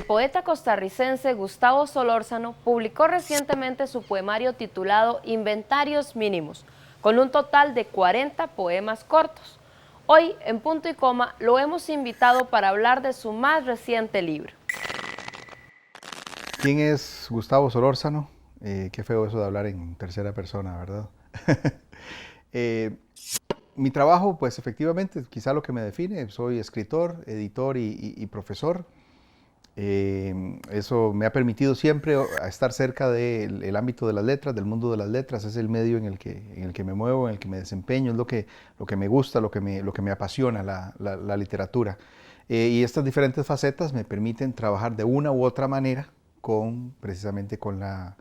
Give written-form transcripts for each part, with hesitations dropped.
poeta costarricense Gustavo Solórzano publicó recientemente su poemario titulado Inventarios Mínimos, con un total de 40 poemas cortos. Hoy, en Punto y Coma, lo hemos invitado para hablar de su más reciente libro. ¿Quién es Gustavo Solórzano? Qué feo eso de hablar en tercera persona, ¿verdad? Mi trabajo, pues efectivamente, quizá lo que me define, soy escritor, editor y profesor. Eso me ha permitido siempre estar cerca del ámbito de las letras, del mundo de las letras. Es el medio en el que me muevo, en el que me desempeño, es lo que me gusta, lo que me apasiona, la literatura. Y estas diferentes facetas me permiten trabajar de una u otra manera precisamente con la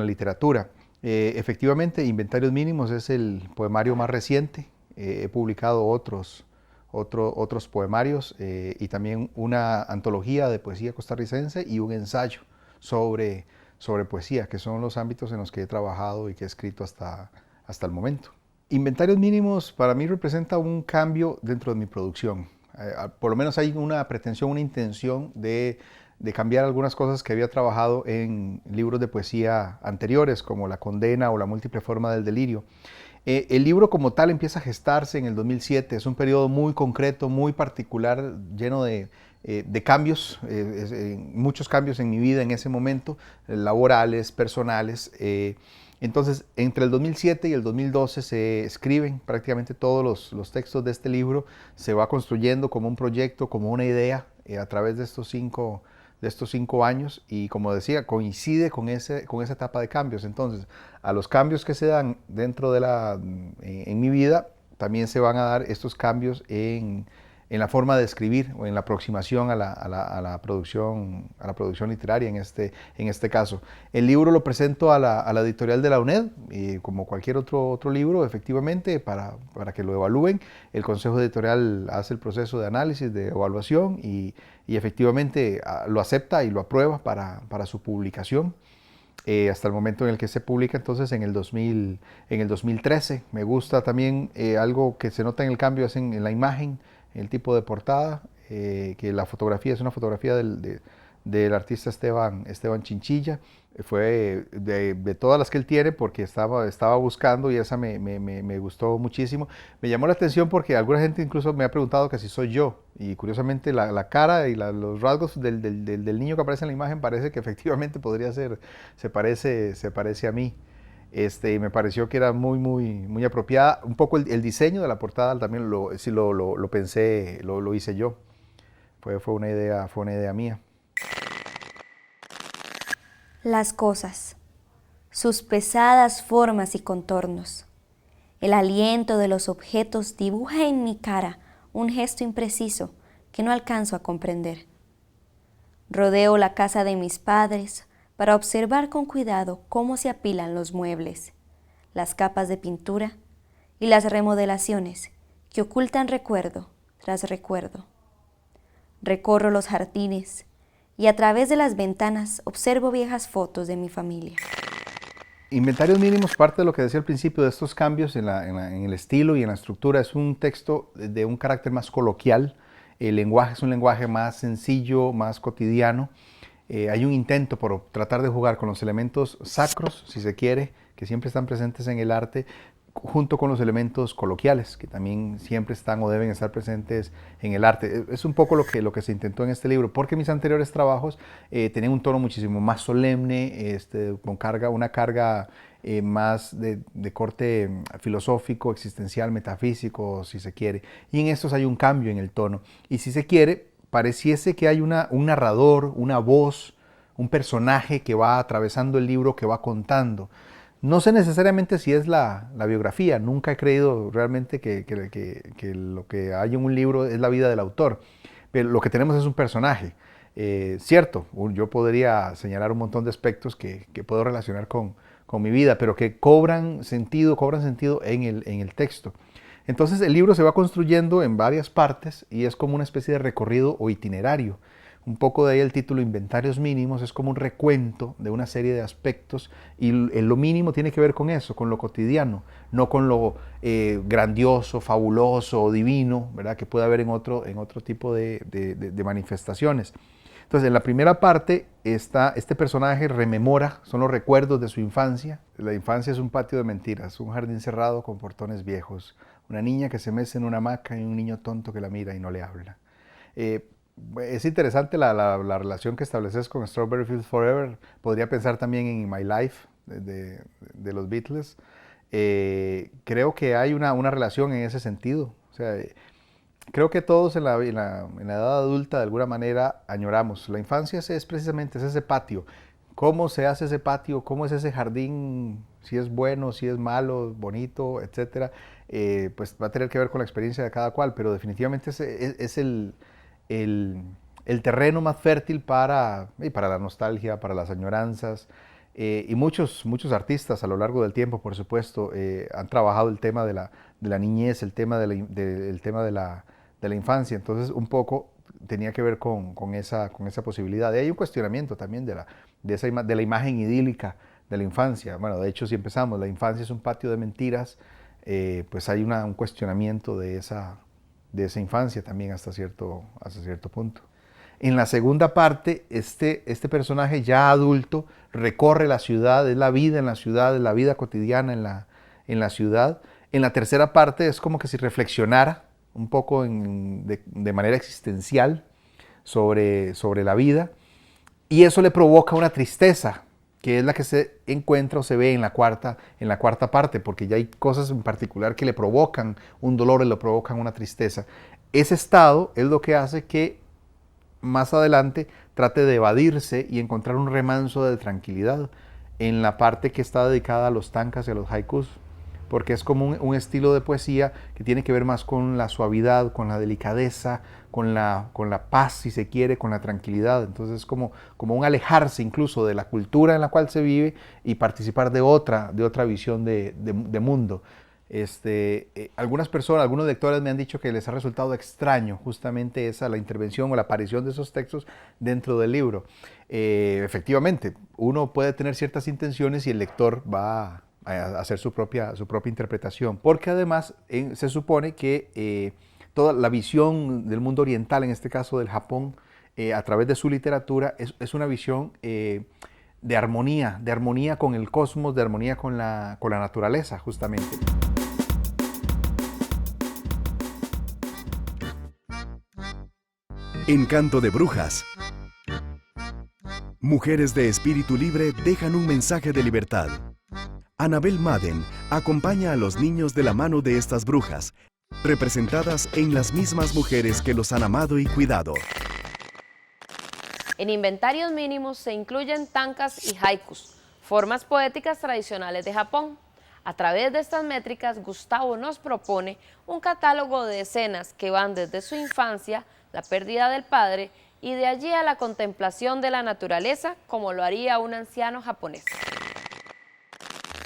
literatura. Efectivamente, Inventarios Mínimos es el poemario más reciente. He publicado otros poemarios y también una antología de poesía costarricense y un ensayo sobre poesía, que son los ámbitos en los que he trabajado y que he escrito hasta el momento. Inventarios Mínimos para mí representa un cambio dentro de mi producción. Por lo menos hay una pretensión, una intención de cambiar algunas cosas que había trabajado en libros de poesía anteriores, como La Condena o La Múltiple Forma del Delirio. El libro como tal empieza a gestarse en el 2007, es un periodo muy concreto, muy particular, lleno de cambios, muchos cambios en mi vida en ese momento, laborales, personales. Entonces, entre el 2007 y el 2012 se escriben prácticamente todos los textos de este libro, se va construyendo como un proyecto, como una idea a través de estos cinco años y, como decía, coincide con esa etapa de cambios. Entonces, a los cambios que se dan dentro en mi vida, también se van a dar estos cambios en la forma de escribir o en la aproximación a la producción literaria en este caso. El libro lo presento a la editorial de la UNED, como cualquier otro libro, efectivamente, para que lo evalúen. El consejo editorial hace el proceso de análisis, de evaluación y efectivamente lo acepta y lo aprueba para su publicación. Hasta el momento en el que se publica, entonces en el 2013. Me gusta también algo que se nota en el cambio es en la imagen, el tipo de portada, que la fotografía es una fotografía del artista Esteban Chinchilla. Fue de todas las que él tiene, porque estaba buscando y esa me gustó muchísimo. Me llamó la atención porque alguna gente incluso me ha preguntado que si soy yo, y curiosamente la cara y los rasgos del niño que aparece en la imagen parece que efectivamente podría ser, se parece a mí. Me pareció que era muy apropiada. Un poco el diseño de la portada también lo pensé, lo hice yo. Fue una idea mía. Las cosas, sus pesadas formas y contornos. El aliento de los objetos dibuja en mi cara un gesto impreciso que no alcanzo a comprender. Rodeo la casa de mis padres para observar con cuidado cómo se apilan los muebles, las capas de pintura y las remodelaciones que ocultan recuerdo tras recuerdo. Recorro los jardines y a través de las ventanas observo viejas fotos de mi familia. Inventarios Mínimos parte de lo que decía al principio de estos cambios en el estilo y en la estructura. Es un texto de un carácter más coloquial. El lenguaje es un lenguaje más sencillo, más cotidiano. Hay un intento por tratar de jugar con los elementos sacros, si se quiere, que siempre están presentes en el arte, junto con los elementos coloquiales, que también siempre están o deben estar presentes en el arte. Es un poco lo que se intentó en este libro, porque mis anteriores trabajos tenían un tono muchísimo más solemne, con una carga más de corte filosófico, existencial, metafísico, si se quiere. Y en estos hay un cambio en el tono. Y si se quiere, pareciese que hay un narrador, una voz, un personaje que va atravesando el libro, que va contando. No sé necesariamente si es la biografía, nunca he creído realmente que lo que hay en un libro es la vida del autor, pero lo que tenemos es un personaje. Cierto, yo podría señalar un montón de aspectos que puedo relacionar con mi vida, pero que cobran sentido en el texto. Entonces el libro se va construyendo en varias partes y es como una especie de recorrido o itinerario. Un poco de ahí el título Inventarios Mínimos, es como un recuento de una serie de aspectos y lo mínimo tiene que ver con eso, con lo cotidiano, no con lo grandioso, fabuloso o divino, ¿verdad? Que puede haber en otro tipo de manifestaciones. Entonces, en la primera parte, este personaje rememora, son los recuerdos de su infancia. La infancia es un patio de mentiras, un jardín cerrado con portones viejos, una niña que se mece en una hamaca y un niño tonto que la mira y no le habla. Es interesante la relación que estableces con Strawberry Fields Forever. Podría pensar también en My Life de los Beatles. Creo que hay una relación en ese sentido. O sea, creo que todos en la edad adulta de alguna manera añoramos. La infancia es precisamente ese patio. ¿Cómo se hace ese patio? ¿Cómo es ese jardín? Si es bueno, si es malo, bonito, etcétera. Pues va a tener que ver con la experiencia de cada cual, pero definitivamente es el terreno más fértil para la nostalgia, para las añoranzas. Y muchos artistas a lo largo del tiempo, por supuesto, han trabajado el tema de la niñez, el tema de la infancia. Entonces, un poco tenía que ver con esa posibilidad. Y hay un cuestionamiento también de la imagen idílica de la infancia. Bueno, de hecho, si empezamos, la infancia es un patio de mentiras, pues hay un cuestionamiento de esa infancia también hasta cierto punto. En la segunda parte, este personaje ya adulto recorre la ciudad, es la vida en la ciudad, es la vida cotidiana en la ciudad. En la tercera parte es como que si reflexionara un poco de manera existencial sobre la vida, y eso le provoca una tristeza, que es la que se encuentra o se ve en la cuarta parte, porque ya hay cosas en particular que le provocan un dolor y le provocan una tristeza. Ese estado es lo que hace que más adelante trate de evadirse y encontrar un remanso de tranquilidad en la parte que está dedicada a los tankas y a los haikus, porque es como un estilo de poesía que tiene que ver más con la suavidad, con la delicadeza, con la paz, si se quiere, con la tranquilidad. Entonces es como un alejarse incluso de la cultura en la cual se vive y participar de otra visión de mundo. Algunas personas, algunos lectores me han dicho que les ha resultado extraño justamente la intervención o la aparición de esos textos dentro del libro. Efectivamente, uno puede tener ciertas intenciones y el lector va a hacer su propia interpretación, porque además se supone que toda la visión del mundo oriental, en este caso del Japón, a través de su literatura, es una visión de armonía con el cosmos, de armonía con la naturaleza, justamente. Encanto de brujas. Mujeres de espíritu libre dejan un mensaje de libertad. Annabel Madden acompaña a los niños de la mano de estas brujas, representadas en las mismas mujeres que los han amado y cuidado. En inventarios mínimos se incluyen tankas y haikus, formas poéticas tradicionales de Japón. A través de estas métricas, Gustavo nos propone un catálogo de escenas que van desde su infancia, la pérdida del padre, y de allí a la contemplación de la naturaleza, como lo haría un anciano japonés.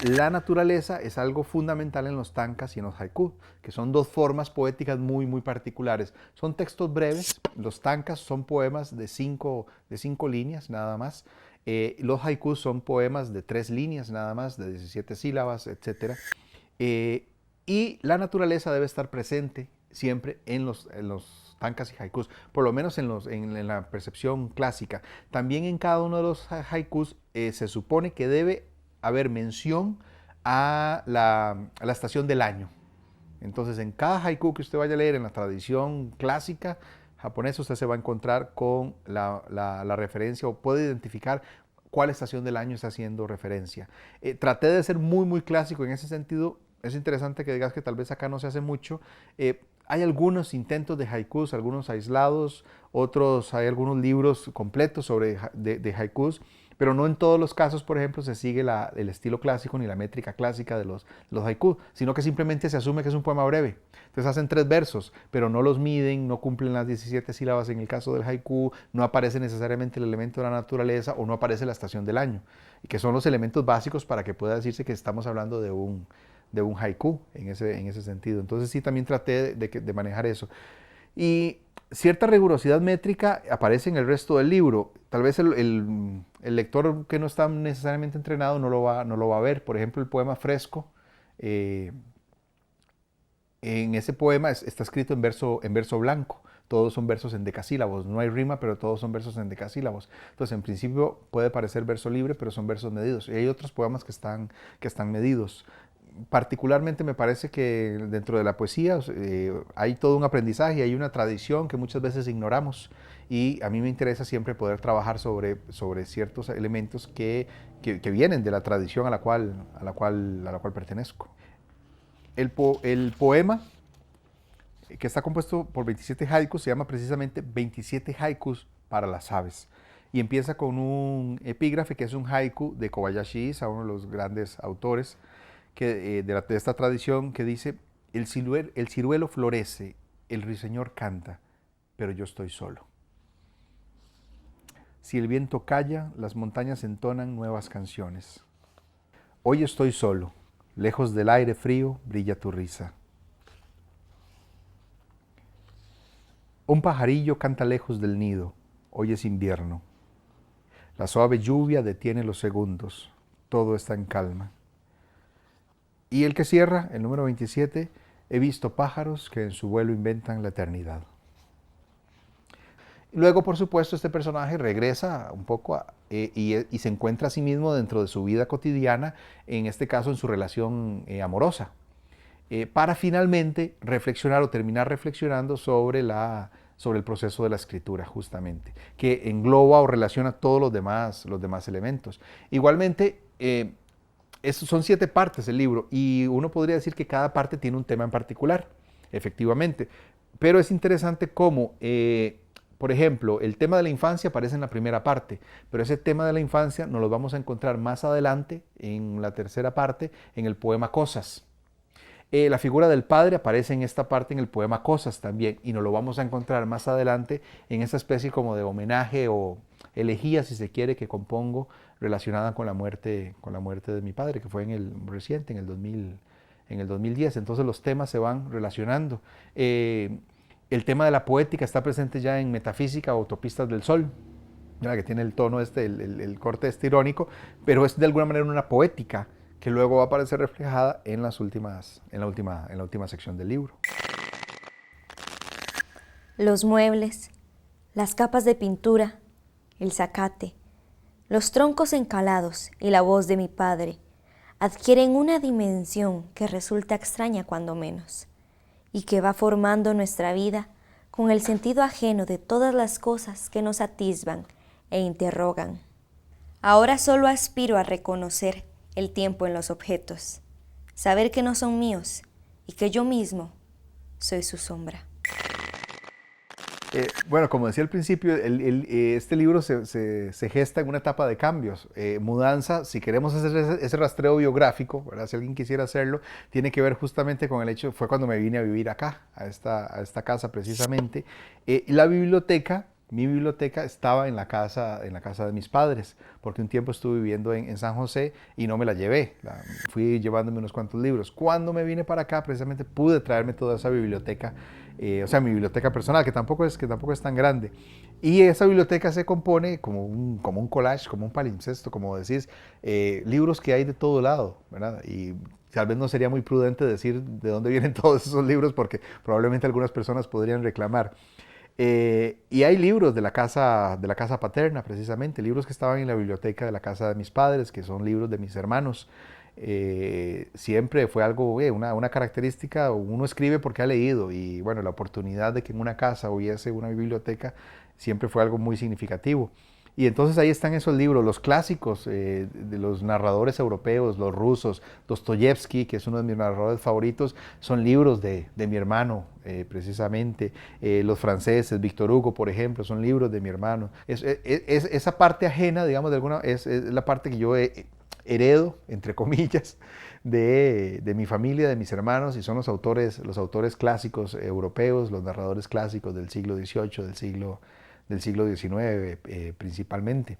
La naturaleza es algo fundamental en los tankas y en los haikus, que son dos formas poéticas muy particulares. Son textos breves, los tankas son poemas de cinco líneas nada más, los haikus son poemas de 3 líneas nada más, de 17 sílabas, etc. Y la naturaleza debe estar presente siempre en los tankas y haikus, por lo menos en la percepción clásica. También en cada uno de los haikus se supone que debe haber mención a la estación del año. Entonces, en cada haiku que usted vaya a leer en la tradición clásica japonesa, usted se va a encontrar con la referencia o puede identificar cuál estación del año está haciendo referencia. Traté de ser muy clásico en ese sentido. Es interesante que digas que tal vez acá no se hace mucho. Hay algunos intentos de haikus, algunos aislados, hay algunos libros completos de haikus, pero no en todos los casos, por ejemplo, se sigue el estilo clásico ni la métrica clásica de los haikus, sino que simplemente se asume que es un poema breve. Entonces hacen 3 versos, pero no los miden, no cumplen las 17 sílabas en el caso del haiku, no aparece necesariamente el elemento de la naturaleza o no aparece la estación del año, y que son los elementos básicos para que pueda decirse que estamos hablando de un haiku en ese sentido. Entonces sí, también traté de manejar eso. Y cierta rigurosidad métrica aparece en el resto del libro. Tal vez el lector que no está necesariamente entrenado no lo va a ver. Por ejemplo, el poema Fresco, en ese poema está escrito en verso blanco. todos son versos en decasílabos, no hay rima, pero todos son versos en decasílabos. Entonces, en principio puede parecer verso libre, pero son versos medidos. Y hay otros poemas que están medidos. Particularmente me parece que dentro de la poesía hay todo un aprendizaje, hay una tradición que muchas veces ignoramos, y a mí me interesa siempre poder trabajar sobre ciertos elementos que vienen de la tradición a la cual pertenezco. El poema, que está compuesto por 27 haikus, se llama precisamente 27 haikus para las aves. Y empieza con un epígrafe que es un haiku de Kobayashi Isa, uno de los grandes autores de esta tradición, que dice: el ciruelo florece, el ruiseñor canta, pero yo estoy solo. Si el viento calla, las montañas entonan nuevas canciones. Hoy estoy solo, lejos del aire frío brilla tu risa. Un pajarillo canta lejos del nido, hoy es invierno. La suave lluvia detiene los segundos, todo está en calma. Y el que cierra, el número 27, he visto pájaros que en su vuelo inventan la eternidad. Luego, por supuesto, este personaje regresa un poco y se encuentra a sí mismo dentro de su vida cotidiana, en este caso en su relación amorosa, para finalmente reflexionar o terminar reflexionando sobre el proceso de la escritura, justamente, que engloba o relaciona todos los demás elementos. Igualmente, son 7 partes el libro, y uno podría decir que cada parte tiene un tema en particular, efectivamente, pero es interesante cómo, por ejemplo, el tema de la infancia aparece en la primera parte, pero ese tema de la infancia nos lo vamos a encontrar más adelante, en la tercera parte, en el poema Cosas. La figura del padre aparece en esta parte en el poema Cosas también, y nos lo vamos a encontrar más adelante en esa especie como de homenaje o elegía, si se quiere, que compongo relacionada con la muerte de mi padre, que fue en el 2010. Entonces los temas se van relacionando. El tema de la poética está presente ya en Metafísica o Autopistas del Sol, que tiene el tono el corte irónico, pero es de alguna manera una poética que luego va a aparecer reflejada en la última sección del libro. Los muebles, las capas de pintura, el zacate, los troncos encalados y la voz de mi padre adquieren una dimensión que resulta extraña cuando menos, y que va formando nuestra vida con el sentido ajeno de todas las cosas que nos atisban e interrogan. Ahora solo aspiro a reconocer el tiempo en los objetos, saber que no son míos y que yo mismo soy su sombra. Bueno, como decía al principio, este libro se gesta en una etapa de cambios, mudanza. Si queremos hacer ese rastreo biográfico, ¿verdad? Si alguien quisiera hacerlo, tiene que ver justamente con el hecho, fue cuando me vine a vivir acá, a esta casa precisamente. Mi biblioteca estaba en la casa de mis padres, porque un tiempo estuve viviendo en San José y no me la llevé. Fui llevándome unos cuantos libros. Cuando me vine para acá, precisamente pude traerme toda esa biblioteca, o sea, mi biblioteca personal, que tampoco es tan grande. Y esa biblioteca se compone como un collage, como un palimpsesto, como decís, libros que hay de todo lado, ¿verdad? Y tal vez no sería muy prudente decir de dónde vienen todos esos libros, porque probablemente algunas personas podrían reclamar. Y hay libros de la casa paterna, precisamente, libros que estaban en la biblioteca de la casa de mis padres, que son libros de mis hermanos. Siempre fue algo, una característica. Uno escribe porque ha leído, y bueno, la oportunidad de que en una casa hubiese una biblioteca siempre fue algo muy significativo. Y entonces ahí están esos libros, los clásicos de los narradores europeos, los rusos. Dostoyevsky, que es uno de mis narradores favoritos, son libros de mi hermano, precisamente. Los franceses, Víctor Hugo, por ejemplo, son libros de mi hermano. Esa parte ajena, digamos, es la parte que yo heredo, entre comillas, de mi familia, de mis hermanos, y son los autores clásicos europeos, los narradores clásicos del siglo XVIII, del siglo XIX principalmente.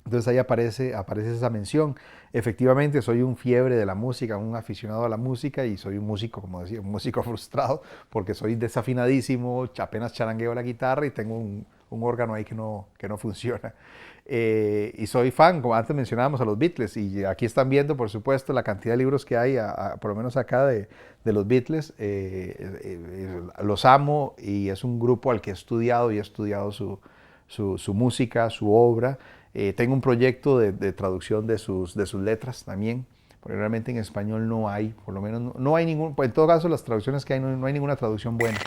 Entonces ahí aparece esa mención. Efectivamente, soy un fiebre de la música, un aficionado a la música, y soy un músico, como decía, un músico frustrado, porque soy desafinadísimo, apenas charangueo la guitarra y tengo un órgano ahí que no funciona. Y soy fan, como antes mencionábamos, a los Beatles, y aquí están viendo, por supuesto, la cantidad de libros que hay, por lo menos acá, de los Beatles. Los amo, y es un grupo al que he estudiado, y he estudiado su música, su obra. Tengo un proyecto de traducción de sus letras también, porque realmente en español no hay, por lo menos no hay ningún, en todo caso las traducciones que hay, no hay ninguna traducción buena.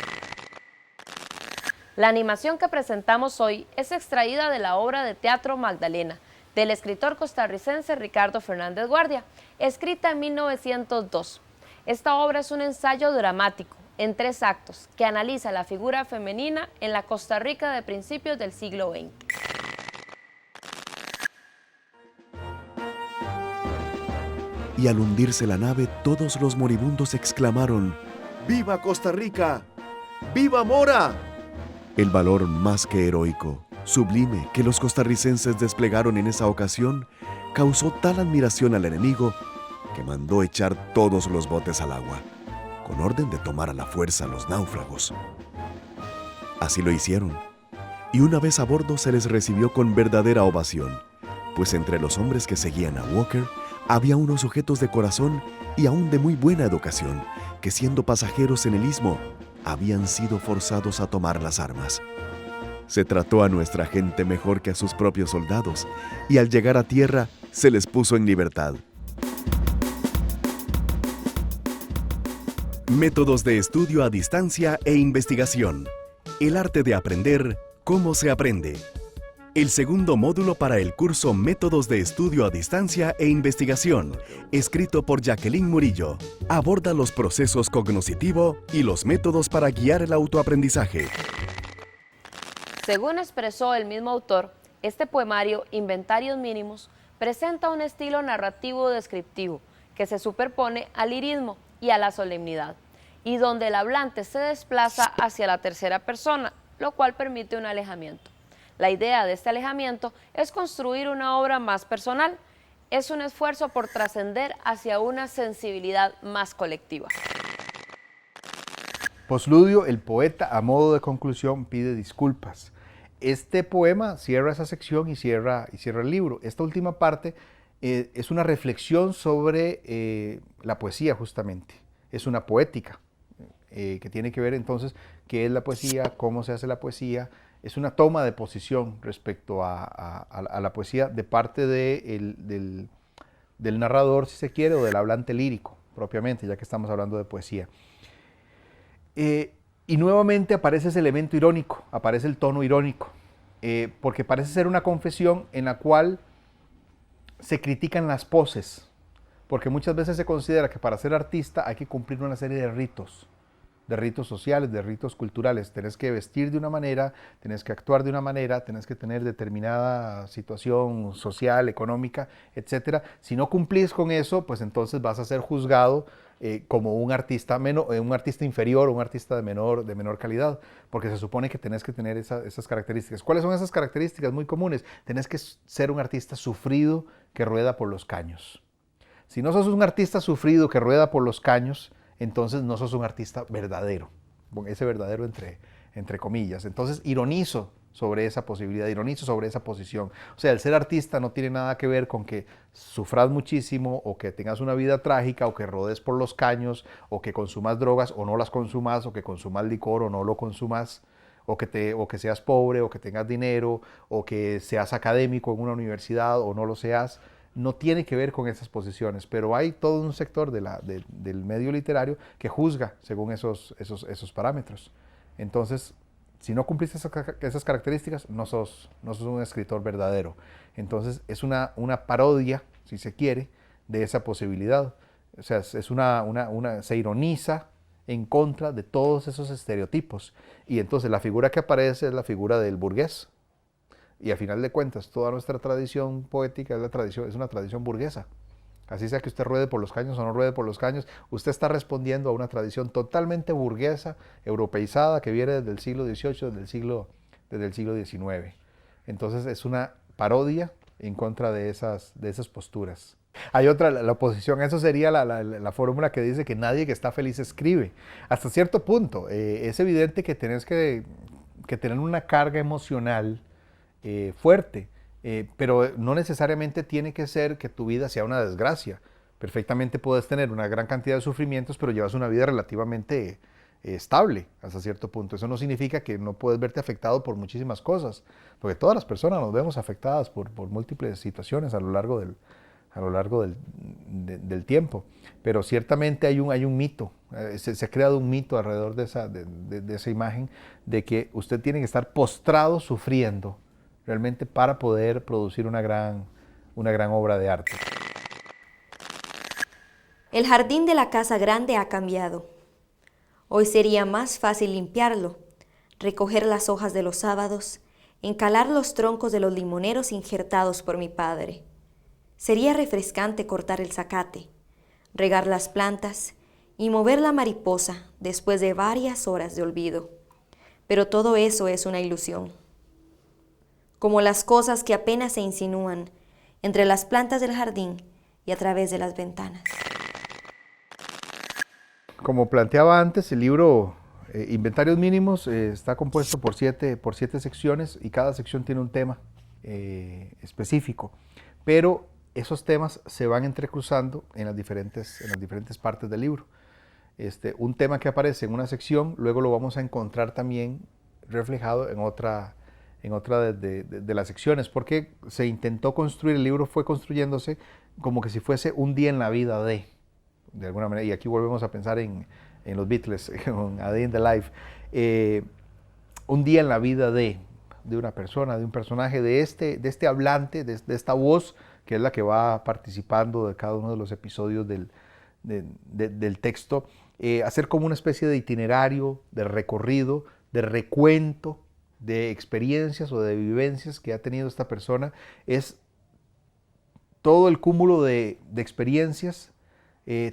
La animación que presentamos hoy es extraída de la obra de teatro Magdalena, del escritor costarricense Ricardo Fernández Guardia, escrita en 1902. Esta obra es un ensayo dramático, en 3 actos, que analiza la figura femenina en la Costa Rica de principios del siglo XX. Y al hundirse la nave, todos los moribundos exclamaron: ¡Viva Costa Rica! ¡Viva Mora! El valor más que heroico, sublime, que los costarricenses desplegaron en esa ocasión, causó tal admiración al enemigo que mandó echar todos los botes al agua, con orden de tomar a la fuerza a los náufragos. Así lo hicieron, y una vez a bordo se les recibió con verdadera ovación, pues entre los hombres que seguían a Walker había unos sujetos de corazón y aún de muy buena educación, que siendo pasajeros en el istmo, habían sido forzados a tomar las armas. Se trató a nuestra gente mejor que a sus propios soldados, y al llegar a tierra se les puso en libertad. Métodos de estudio a distancia e investigación. El arte de aprender, cómo se aprende. El segundo módulo para el curso Métodos de estudio a distancia e investigación, escrito por Jacqueline Murillo, aborda los procesos cognoscitivo y los métodos para guiar el autoaprendizaje. Según expresó el mismo autor, este poemario, Inventarios Mínimos, presenta un estilo narrativo descriptivo que se superpone al lirismo y a la solemnidad, y donde el hablante se desplaza hacia la tercera persona, lo cual permite un alejamiento. La idea de este alejamiento es construir una obra más personal. Es un esfuerzo por trascender hacia una sensibilidad más colectiva. Postludio, el poeta, a modo de conclusión, pide disculpas. Este poema cierra esa sección y cierra el libro. Esta última parte es una reflexión sobre la poesía, justamente. Es una poética que tiene que ver entonces qué es la poesía, cómo se hace la poesía. Es una toma de posición respecto a la poesía de parte del narrador, si se quiere, o del hablante lírico, propiamente, ya que estamos hablando de poesía. Y nuevamente aparece ese elemento irónico, aparece el tono irónico, porque parece ser una confesión en la cual se critican las poses, porque muchas veces se considera que para ser artista hay que cumplir una serie de ritos sociales, de ritos culturales. Tenés que vestir de una manera, tenés que actuar de una manera, tenés que tener determinada situación social, económica, etc. Si no cumplís con eso, pues entonces vas a ser juzgado como un artista inferior, un artista de menor calidad, porque se supone que tenés que tener esas características. ¿Cuáles son esas características muy comunes? Tenés que ser un artista sufrido que rueda por los caños. Si no sos un artista sufrido que rueda por los caños, entonces no sos un artista verdadero, ese verdadero entre comillas. Entonces ironizo sobre esa posibilidad, ironizo sobre esa posición. O sea, el ser artista no tiene nada que ver con que sufras muchísimo, o que tengas una vida trágica, o que rodes por los caños, o que consumas drogas o no las consumas, o que consumas licor o no lo consumas, o que seas pobre, o que tengas dinero, o que seas académico en una universidad o no lo seas. No tiene que ver con esas posiciones, pero hay todo un sector del medio literario que juzga según esos parámetros. Entonces, si no cumpliste esas características, no sos un escritor verdadero. Entonces, es una parodia, si se quiere, de esa posibilidad. O sea, se ironiza en contra de todos esos estereotipos. Y entonces la figura que aparece es la figura del burgués. Y a final de cuentas, toda nuestra tradición poética es una tradición burguesa. Así sea que usted ruede por los caños o no ruede por los caños, usted está respondiendo a una tradición totalmente burguesa, europeizada, que viene desde el siglo XVIII, desde el siglo XIX. Entonces es una parodia en contra de esas posturas. Hay otra, la oposición, eso sería la fórmula que dice que nadie que está feliz escribe. Hasta cierto punto, es evidente que tenés que tener una carga emocional fuerte pero no necesariamente tiene que ser que tu vida sea una desgracia. Perfectamente puedes tener una gran cantidad de sufrimientos, pero llevas una vida relativamente estable hasta cierto punto. Eso no significa que no puedes verte afectado por muchísimas cosas, porque todas las personas nos vemos afectadas por múltiples situaciones a lo largo del tiempo. Pero ciertamente hay un mito, se ha creado un mito alrededor de esa imagen de que usted tiene que estar postrado sufriendo realmente para poder producir una gran obra de arte. El jardín de la casa grande ha cambiado. Hoy sería más fácil limpiarlo, recoger las hojas de los sábados, encalar los troncos de los limoneros injertados por mi padre. Sería refrescante cortar el zacate, regar las plantas y mover la mariposa después de varias horas de olvido. Pero todo eso es una ilusión. Como las cosas que apenas se insinúan entre las plantas del jardín y a través de las ventanas. Como planteaba antes, el libro Inventarios Mínimos está compuesto por siete secciones y cada sección tiene un tema específico, pero esos temas se van entrecruzando en las diferentes partes del libro. Un tema que aparece en una sección, luego lo vamos a encontrar también reflejado en otra de las secciones, porque se intentó construir, el libro fue construyéndose como que si fuese un día en la vida de alguna manera, y aquí volvemos a pensar en los Beatles, con A Day in the Life, un día en la vida de una persona, de un personaje, de este hablante, de esta voz, que es la que va participando de cada uno de los episodios del texto, hacer como una especie de itinerario, de recorrido, de recuento, de experiencias o de vivencias que ha tenido esta persona. Es todo el cúmulo de experiencias,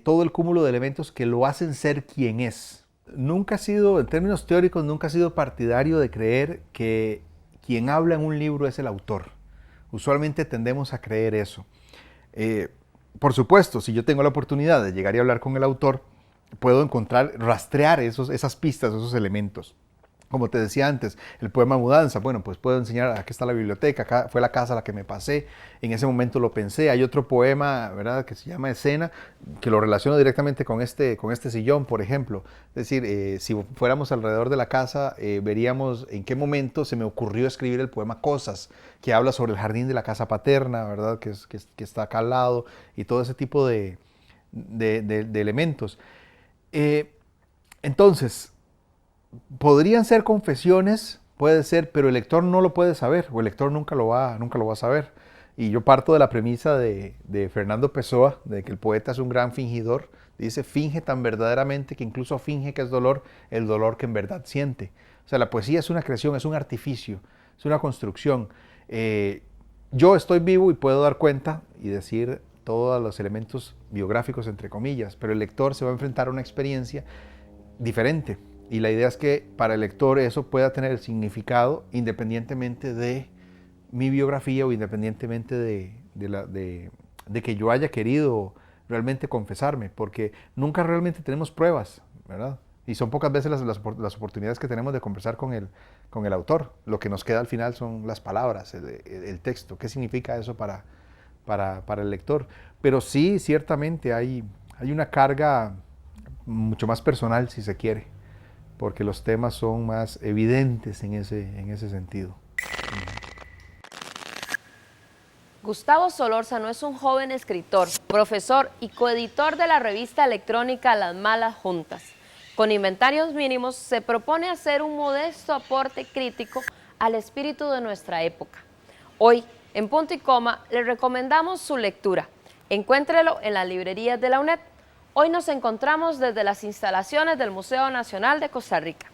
todo el cúmulo de elementos que lo hacen ser quien es. Nunca ha sido, en términos teóricos, nunca ha sido partidario de creer que quien habla en un libro es el autor. Usualmente tendemos a creer eso. Por supuesto, si yo tengo la oportunidad de llegar y hablar con el autor, puedo rastrear esas pistas, esos elementos. Como te decía antes, el poema Mudanza, bueno, pues puedo enseñar, aquí está la biblioteca, acá fue la casa a la que me pasé, en ese momento lo pensé. Hay otro poema, ¿verdad?, que se llama Escena, que lo relaciono directamente con este sillón, por ejemplo. Es decir, si fuéramos alrededor de la casa, veríamos en qué momento se me ocurrió escribir el poema Cosas, que habla sobre el jardín de la casa paterna, ¿verdad?, que está acá al lado, y todo ese tipo de elementos. Entonces, podrían ser confesiones, puede ser, pero el lector no lo puede saber, o el lector nunca lo va a saber. Y yo parto de la premisa de Fernando Pessoa, de que el poeta es un gran fingidor. Dice, finge tan verdaderamente que incluso finge que es dolor, el dolor que en verdad siente. O sea, la poesía es una creación, es un artificio, es una construcción. Yo estoy vivo y puedo dar cuenta y decir todos los elementos biográficos, entre comillas, pero el lector se va a enfrentar a una experiencia diferente. Y la idea es que para el lector eso pueda tener significado independientemente de mi biografía o independientemente de que yo haya querido realmente confesarme, porque nunca realmente tenemos pruebas, ¿verdad? Y son pocas veces las oportunidades que tenemos de conversar con el autor. Lo que nos queda al final son las palabras, el texto. ¿Qué significa eso para el lector? Pero sí, ciertamente hay una carga mucho más personal, si se quiere, porque los temas son más evidentes en ese sentido. Gustavo Solórzano es un joven escritor, profesor y coeditor de la revista electrónica Las Malas Juntas. Con Inventarios Mínimos se propone hacer un modesto aporte crítico al espíritu de nuestra época. Hoy, en Punto y Coma, le recomendamos su lectura. Encuéntrelo en las librerías de la UNED. Hoy nos encontramos desde las instalaciones del Museo Nacional de Costa Rica.